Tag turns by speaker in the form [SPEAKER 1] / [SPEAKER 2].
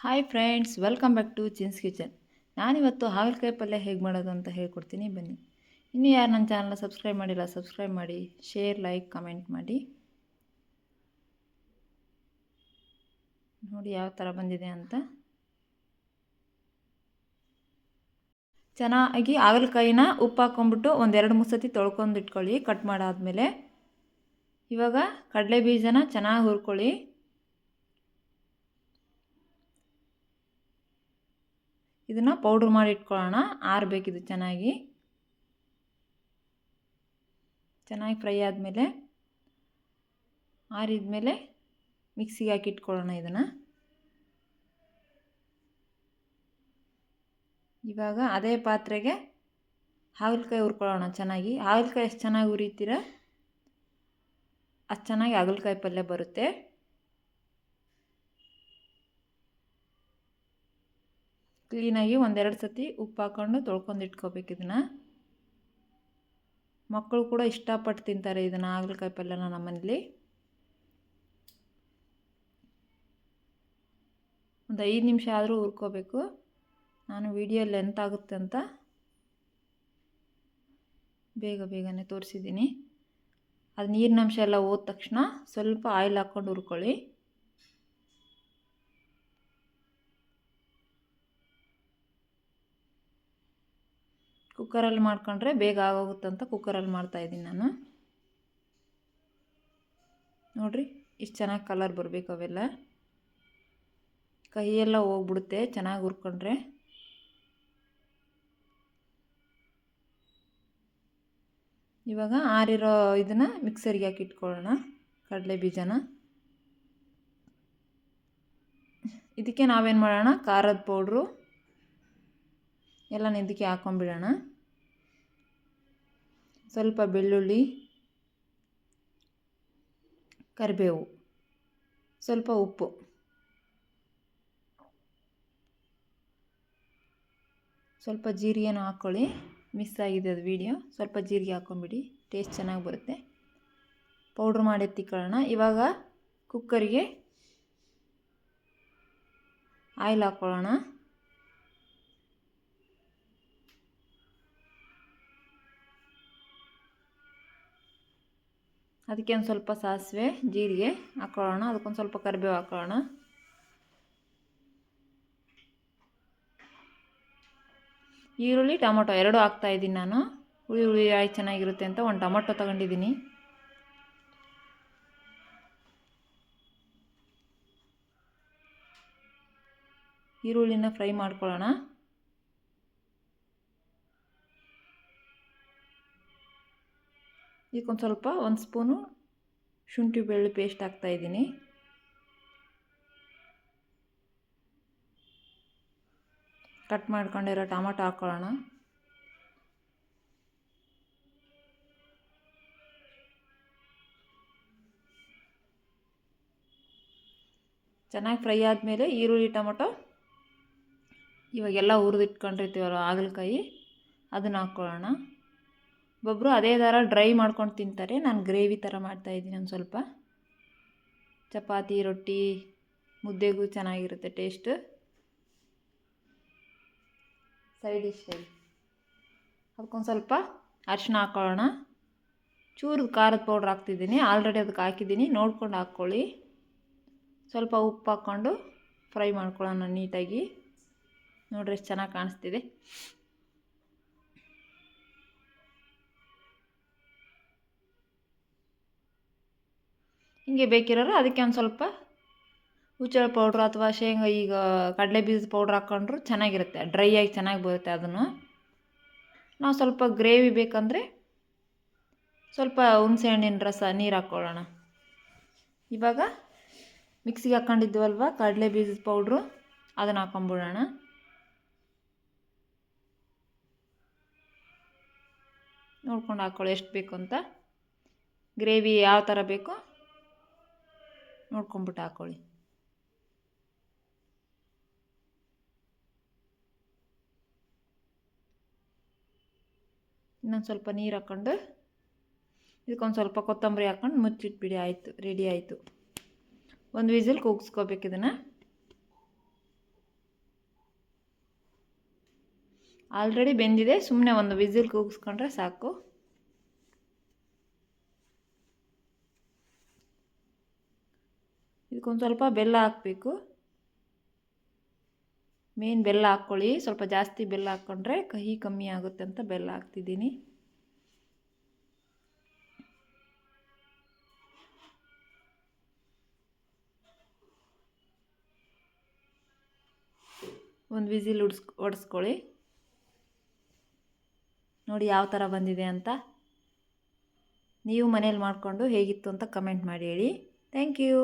[SPEAKER 1] Hi friends, welcome back to Chin's kitchen. ನಾನಿವತ್ತು ಹಾಗಲಕಾಯಿ ಪಲ್ಯ ಹೇಗೆ ಮಾಡೋದು ಅಂತ ಹೇಳ್ಕೊಡ್ತೀನಿ, ಬನ್ನಿ. ಇನ್ನೂ ಯಾರು ನನ್ನ ಚಾನಲ್ನ ಸಬ್ಸ್ಕ್ರೈಬ್ ಮಾಡಿಲ್ಲ, ಸಬ್ಸ್ಕ್ರೈಬ್ ಮಾಡಿ, ಶೇರ್, ಲೈಕ್, ಕಮೆಂಟ್ ಮಾಡಿ. ನೋಡಿ ಯಾವ ಥರ ಬಂದಿದೆ ಅಂತ. ಚೆನ್ನಾಗಿ ಹಾಗಲಕಾಯಿನ ಉಪ್ಪು ಹಾಕ್ಕೊಂಬಿಟ್ಟು ಒಂದೆರಡು ಮೂರು ಸತಿ ತೊಳ್ಕೊಂಡು ಇಟ್ಕೊಳ್ಳಿ. ಕಟ್ ಮಾಡಾದಮೇಲೆ ಇವಾಗ ಕಡಲೆ ಬೀಜನ ಚೆನ್ನಾಗಿ ಹುರ್ಕೊಳ್ಳಿ. ಇದನ್ನು ಪೌಡ್ರ್ ಮಾಡಿ ಇಟ್ಕೊಳ್ಳೋಣ. ಆರಬೇಕಿದು ಚೆನ್ನಾಗಿ ಫ್ರೈ ಆದಮೇಲೆ ಆರಿದ ಮಿಕ್ಸಿಗೆ ಹಾಕಿ ಇಟ್ಕೊಳ್ಳೋಣ. ಇದನ್ನು ಇವಾಗ ಅದೇ ಪಾತ್ರೆಗೆ ಹಾಗಲಕಾಯಿ ಹುರ್ಕೊಳ್ಳೋಣ. ಚೆನ್ನಾಗಿ ಹಾಗಲಕಾಯಿ ಎಷ್ಟು ಚೆನ್ನಾಗಿ ಹುರಿತೀರ ಅಷ್ಟು ಚೆನ್ನಾಗಿ ಹಾಗಲಕಾಯಿ ಪಲ್ಯ ಬರುತ್ತೆ. ಕ್ಲೀನಾಗಿ ಒಂದೆರಡು ಸತಿ ಉಪ್ಪು ಹಾಕ್ಕೊಂಡು ತೊಳ್ಕೊಂಡು ಇಟ್ಕೋಬೇಕು. ಇದನ್ನು ಮಕ್ಕಳು ಕೂಡ ಇಷ್ಟಪಟ್ಟು ತಿಂತಾರೆ, ಇದನ್ನು ಹಾಗಲಕಾಯಿ ಪಲ್ಯನ ನಮ್ಮನೇಲಿ. ಒಂದು 5 ನಿಮಿಷ ಆದರೂ ಹುರ್ಕೋಬೇಕು. ನಾನು ವಿಡಿಯೋ ಲೆಂತ್ ಆಗುತ್ತೆ ಅಂತ ಬೇಗನೆ ತೋರಿಸಿದ್ದೀನಿ. ಅದು ನೀರಿನ ಅಂಶ ಎಲ್ಲ ಹೋದ ತಕ್ಷಣ ಸ್ವಲ್ಪ ಆಯಿಲ್ ಹಾಕ್ಕೊಂಡು ಹುರ್ಕೊಳ್ಳಿ. ಕುಕ್ಕರಲ್ಲಿ ಮಾಡ್ಕೊಂಡ್ರೆ ಬೇಗ ಆಗೋಗುತ್ತಂತ ಕುಕ್ಕರಲ್ಲಿ ಮಾಡ್ತಾಯಿದ್ದೀನಿ ನಾನು. ನೋಡಿರಿ, ಇಷ್ಟು ಚೆನ್ನಾಗಿ ಕಲರ್ ಬರಬೇಕು. ಅವೆಲ್ಲ ಕೈಯೆಲ್ಲ ಹೋಗ್ಬಿಡುತ್ತೆ ಚೆನ್ನಾಗಿ ಹುರ್ಕೊಂಡ್ರೆ. ಇವಾಗ ಆರಿರೋ ಇದನ್ನು ಮಿಕ್ಸರಿಗೆ ಹಾಕಿ ಇಟ್ಕೊಳ್ಳೋಣ. ಕಡಲೆ ಬೀಜನ ಇದಕ್ಕೆ ನಾವೇನು ಮಾಡೋಣ, ಖಾರದ ಪೌಡ್ರು ಎಲ್ಲ ಇದಕ್ಕೆ ಹಾಕ್ಕೊಂಬಿಡೋಣ. ಸ್ವಲ್ಪ ಬೆಳ್ಳುಳ್ಳಿ, ಕರಿಬೇವು, ಸ್ವಲ್ಪ ಉಪ್ಪು, ಸ್ವಲ್ಪ ಜೀರಿಗೆನೂ ಹಾಕ್ಕೊಳ್ಳಿ. ಮಿಸ್ ಆಗಿದೆ ಅದು ವಿಡಿಯೋ. ಸ್ವಲ್ಪ ಜೀರಿಗೆ ಹಾಕ್ಕೊಂಬಿಡಿ, ಟೇಸ್ಟ್ ಚೆನ್ನಾಗಿ ಬರುತ್ತೆ. ಪೌಡ್ರ್ ಮಾಡಿ ಎತ್ತಿಕೊಳ್ಳೋಣ. ಇವಾಗ ಕುಕ್ಕರಿಗೆ ಆಯಿಲ್ ಹಾಕ್ಕೊಳ್ಳೋಣ. ಅದಕ್ಕೆ ಒಂದು ಸ್ವಲ್ಪ ಸಾಸಿವೆ, ಜೀರಿಗೆ ಹಾಕ್ಕೊಳ್ಳೋಣ. ಅದಕ್ಕೊಂದು ಸ್ವಲ್ಪ ಕರಿಬೇವು ಹಾಕ್ಕೊಳ್ಳೋಣ. ಈರುಳ್ಳಿ, ಟೊಮೊಟೊ ಎರಡೂ ಹಾಕ್ತಾಯಿದ್ದೀನಿ ನಾನು. ಹುಳಿ ಆಯಿ ಚೆನ್ನಾಗಿರುತ್ತೆ ಅಂತ ಒಂದು ಟೊಮೊಟೊ ತಗೊಂಡಿದ್ದೀನಿ. ಈರುಳ್ಳಿನ ಫ್ರೈ ಮಾಡ್ಕೊಳ್ಳೋಣ. ಇದಕ್ಕೊಂದು ಸ್ವಲ್ಪ 1 ಸ್ಪೂನು ಶುಂಠಿ ಬೆಳ್ಳುಳ್ಳಿ ಪೇಸ್ಟ್ ಹಾಕ್ತಾಯಿದ್ದೀನಿ. ಕಟ್ ಮಾಡ್ಕೊಂಡಿರೋ ಟೊಮೊಟೊ ಹಾಕ್ಕೊಳ್ಳೋಣ. ಚೆನ್ನಾಗಿ ಫ್ರೈ ಆದಮೇಲೆ ಈರುಳ್ಳಿ, ಟೊಮೊಟೊ ಇವಾಗೆಲ್ಲ ಹುರಿದಿಟ್ಕೊಂಡಿರ್ತೀವಲ್ಲ ಹಾಗಲಕಾಯಿ, ಅದನ್ನು ಹಾಕ್ಕೊಳ್ಳೋಣ. ಒಬ್ಬೊಬ್ಬರು ಅದೇ ಥರ ಡ್ರೈ ಮಾಡ್ಕೊಂಡು ತಿಂತಾರೆ. ನಾನು ಗ್ರೇವಿ ಥರ ಮಾಡ್ತಾಯಿದ್ದೀನಿ. ಒಂದು ಸ್ವಲ್ಪ ಚಪಾತಿ, ರೊಟ್ಟಿ, ಮುದ್ದೆಗೂ ಚೆನ್ನಾಗಿರುತ್ತೆ ಟೇಸ್ಟ್. ಸೈಡ್ ಡಿಶ್ ಅದಕ್ಕೊಂದು ಸ್ವಲ್ಪ ಅರಿಶಿನ ಹಾಕ್ಕೊಳ್ಳೋಣ. ಚೂರು ಖಾರದ ಪೌಡ್ರ್ ಹಾಕ್ತಿದ್ದೀನಿ. ಆಲ್ರೆಡಿ ಅದಕ್ಕೆ ಹಾಕಿದ್ದೀನಿ, ನೋಡ್ಕೊಂಡು ಹಾಕ್ಕೊಳ್ಳಿ. ಸ್ವಲ್ಪ ಉಪ್ಪು ಹಾಕ್ಕೊಂಡು ಫ್ರೈ ಮಾಡ್ಕೊಳ್ಳೋಣ ನೀಟಾಗಿ. ನೋಡ್ರಿ ಎಷ್ಟು ಚೆನ್ನಾಗಿ ಕಾಣಿಸ್ತಿದೆ. ಹಿಂಗೆ ಬೇಕಿರೋರು ಅದಕ್ಕೆ ಒಂದು ಸ್ವಲ್ಪ ಹುಚ್ಚಳ ಪೌಡ್ರು ಅಥವಾ ಶೇಂಗಾ, ಈಗ ಕಡಲೆ ಬೀಜದ ಪೌಡ್ರ್ ಹಾಕ್ಕೊಂಡ್ರು ಚೆನ್ನಾಗಿರುತ್ತೆ. ಡ್ರೈ ಆಗಿ ಚೆನ್ನಾಗಿ ಬರುತ್ತೆ. ಅದನ್ನು ನಾವು ಸ್ವಲ್ಪ ಗ್ರೇವಿ ಬೇಕಂದರೆ ಸ್ವಲ್ಪ ಹುಣಸೆ ಹಣ್ಣಿನ ರಸ, ನೀರು ಹಾಕ್ಕೊಳ್ಳೋಣ. ಇವಾಗ ಮಿಕ್ಸಿಗೆ ಹಾಕ್ಕೊಂಡಿದ್ದೀವಲ್ವ ಕಡಲೆ ಬೀಜದ ಪೌಡ್ರು, ಅದನ್ನು ಹಾಕ್ಕೊಂಬಿಡೋಣ. ನೋಡ್ಕೊಂಡು ಹಾಕ್ಕೊಳ್ಳಿ ಎಷ್ಟು ಬೇಕು ಅಂತ. ಗ್ರೇವಿ ಯಾವ ಥರ ಬೇಕೋ ನೋಡ್ಕೊಂಬಿಟ್ಟು ಹಾಕ್ಕೊಳ್ಳಿ. ಇನ್ನೊಂದು ಸ್ವಲ್ಪ ನೀರು ಹಾಕ್ಕೊಂಡು ಇದಕ್ಕೊಂದು ಸ್ವಲ್ಪ ಕೊತ್ತಂಬರಿ ಹಾಕ್ಕೊಂಡು ಮುಚ್ಚಿಟ್ಬಿಡಿ. ಆಯಿತು, ರೆಡಿ ಆಯಿತು. ಒಂದು ವಿಸಿಲ್ ಕೂಗಿಸ್ಕೋಬೇಕು ಇದನ್ನು. ಆಲ್ರೆಡಿ ಬೆಂದಿದೆ, ಸುಮ್ಮನೆ ಒಂದು ವಿಸಿಲ್ ಕೂಗಿಸ್ಕೊಂಡ್ರೆ ಸಾಕು. ಇದಕ್ಕೊಂದು ಸ್ವಲ್ಪ ಬೆಲ್ಲ ಹಾಕಬೇಕು. ಮೇನ್ ಬೆಲ್ಲ ಹಾಕ್ಕೊಳ್ಳಿ, ಸ್ವಲ್ಪ ಜಾಸ್ತಿ ಬೆಲ್ಲ ಹಾಕ್ಕೊಂಡ್ರೆ ಕಹಿ ಕಮ್ಮಿ ಆಗುತ್ತೆ ಅಂತ ಬೆಲ್ಲ ಹಾಕ್ತಿದ್ದೀನಿ. ಒಂದು ವಿಸಿಲ್ ಹೊಡೆಸ್ಕೊಳ್ಳಿ. ನೋಡಿ ಯಾವ ಥರ ಬಂದಿದೆ ಅಂತ. ನೀವು ಮನೇಲಿ ಮಾಡಿಕೊಂಡು ಹೇಗಿತ್ತು ಅಂತ ಕಮೆಂಟ್ ಮಾಡಿ ಹೇಳಿ. Thank you.